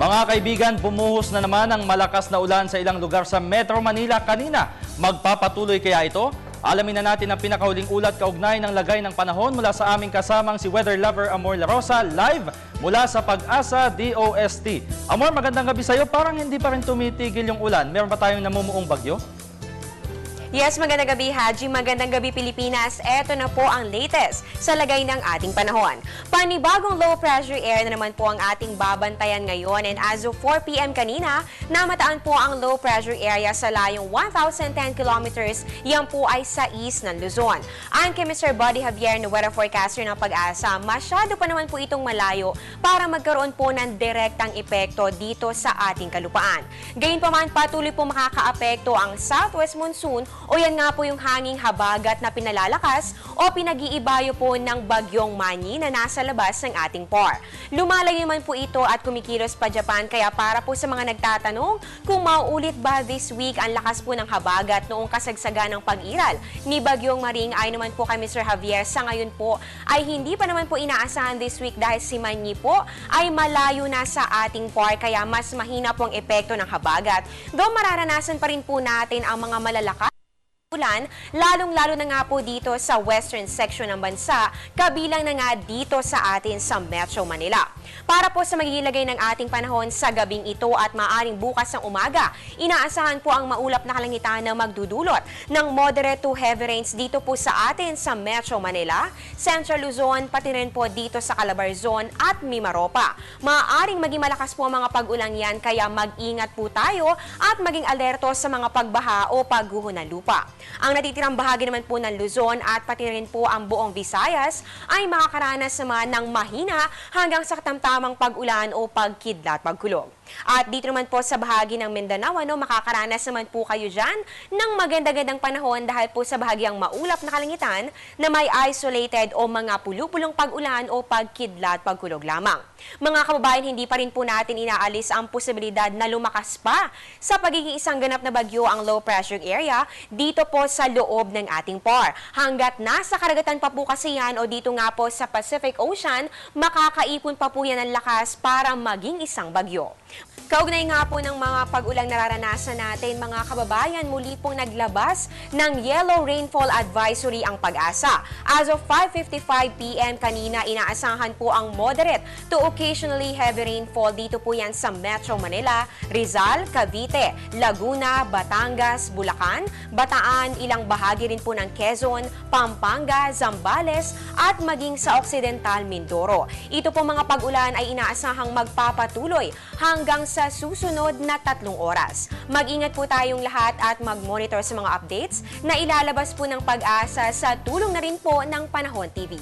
Mga kaibigan, bumuhos na naman ang malakas na ulan sa ilang lugar sa Metro Manila kanina. Magpapatuloy kaya ito? Alamin na natin ang pinakahuling ulat kaugnay ng lagay ng panahon mula sa aming kasamang si weather lover Amor La Rosa live mula sa Pag-asa DOST. Amor, magandang gabi sa iyo. Parang hindi pa rin tumitigil yung ulan. Meron pa tayong namumuong bagyo? Yes, magandang gabi Haji, magandang gabi Pilipinas. Ito na po ang latest sa lagay ng ating panahon. Panibagong low pressure air na naman po ang ating babantayan ngayon, and as of 4 p.m. kanina, namataan po ang low pressure area sa layong 1,010 kilometers. Yan po ay sa east ng Luzon. Ayon kay Mr. Buddy Javier na weather forecaster ng Pag-asa, masyado pa naman po itong malayo para magkaroon po ng direktang epekto dito sa ating kalupaan. Gayunpaman, patuloy po makakaapekto ang southwest monsoon o yan nga po yung hanging habagat na pinalalakas o pinag-iibayo po ng bagyong Manny na nasa labas ng ating PAR. Lumalayo naman po ito at kumikilos pa Japan, kaya para po sa mga nagtatanong kung mauulit ba this week ang lakas po ng habagat noong kasagsagan ng pag-iral ni Bagyong Maring, ay naman po kay Mr. Javier, sa ngayon po ay hindi pa naman po inaasahan this week dahil si Manny po ay malayo na sa ating PAR, kaya mas mahina po ang epekto ng habagat. Though mararanasan pa rin po natin ang mga malalakas ulan, lalong-lalo na nga po dito sa western section ng bansa, kabilang na nga dito sa atin sa Metro Manila. Para po sa magiging lagay ng ating panahon sa gabing ito at maaring bukas ng umaga, inaasahan po ang maulap na kalangitan na magdudulot ng moderate to heavy rains dito po sa atin sa Metro Manila, Central Luzon, pati rin po dito sa Calabarzon at Mimaropa. Maaaring maging malakas po ang mga pag-ulang yan, kaya mag-ingat po tayo at maging alerto sa mga pagbaha o pagguho ng lupa. Ang natitirang bahagi naman po ng Luzon at pati rin po ang buong Visayas ay makakaranas naman ng mahina hanggang sa katamtamang pag-ulan o pagkidlat, pagkulog. At dito naman po sa bahagi ng Mindanao, makakaranas naman po kayo dyan ng maganda-gandang panahon dahil po sa bahagyang maulap na kalangitan na may isolated o mga pulupulong pag-ulan o pagkidlat, pagkulog lamang. Mga kababayan, hindi pa rin po natin inaalis ang posibilidad na lumakas pa sa pagiging isang ganap na bagyo ang low pressure area dito po sa loob ng ating PAR. Hanggat nasa karagatan pa po kasi yan o dito nga po sa Pacific Ocean, makakaipon pa po yan ng lakas para maging isang bagyo. Kaugnay nga po ng mga pag-ulang nararanasan natin, mga kababayan, muli pong naglabas ng Yellow Rainfall Advisory ang Pag-asa. As of 5:55 p.m. kanina, inaasahan po ang moderate to occasionally heavy rainfall dito po yan sa Metro Manila, Rizal, Cavite, Laguna, Batangas, Bulacan, Bataan, ilang bahagi rin po ng Quezon, Pampanga, Zambales at maging sa Occidental Mindoro. Ito po mga pag-ulan ay inaasahang magpapatuloy hanggang sa susunod na 3 oras. Mag-ingat po tayong lahat at mag-monitor sa mga updates na ilalabas po ng Pag-asa sa tulong na rin po ng Panahon TV.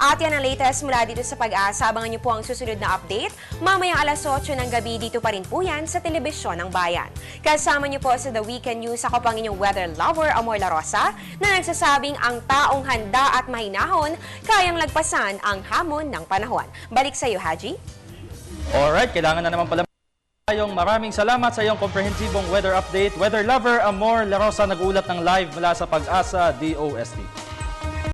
At yan ang latest mula dito sa Pag-asa. Abangan niyo po ang susunod na update. Mamayang alas 8 ng gabi, dito pa rin po yan sa Telebisyon ng Bayan. Kasama niyo po sa The Weekend News, ako pang inyong weather lover, Amor La Rosa, na nagsasabing ang taong handa at mahinahon, kayang lagpasan ang hamon ng panahon. Balik sa iyo, Haji. Alright, kailangan na naman pala maraming salamat sa iyong komprehensibong weather update. Weather lover Amor La Rosa nag-ulat ng live mula sa Pag-asa DOST.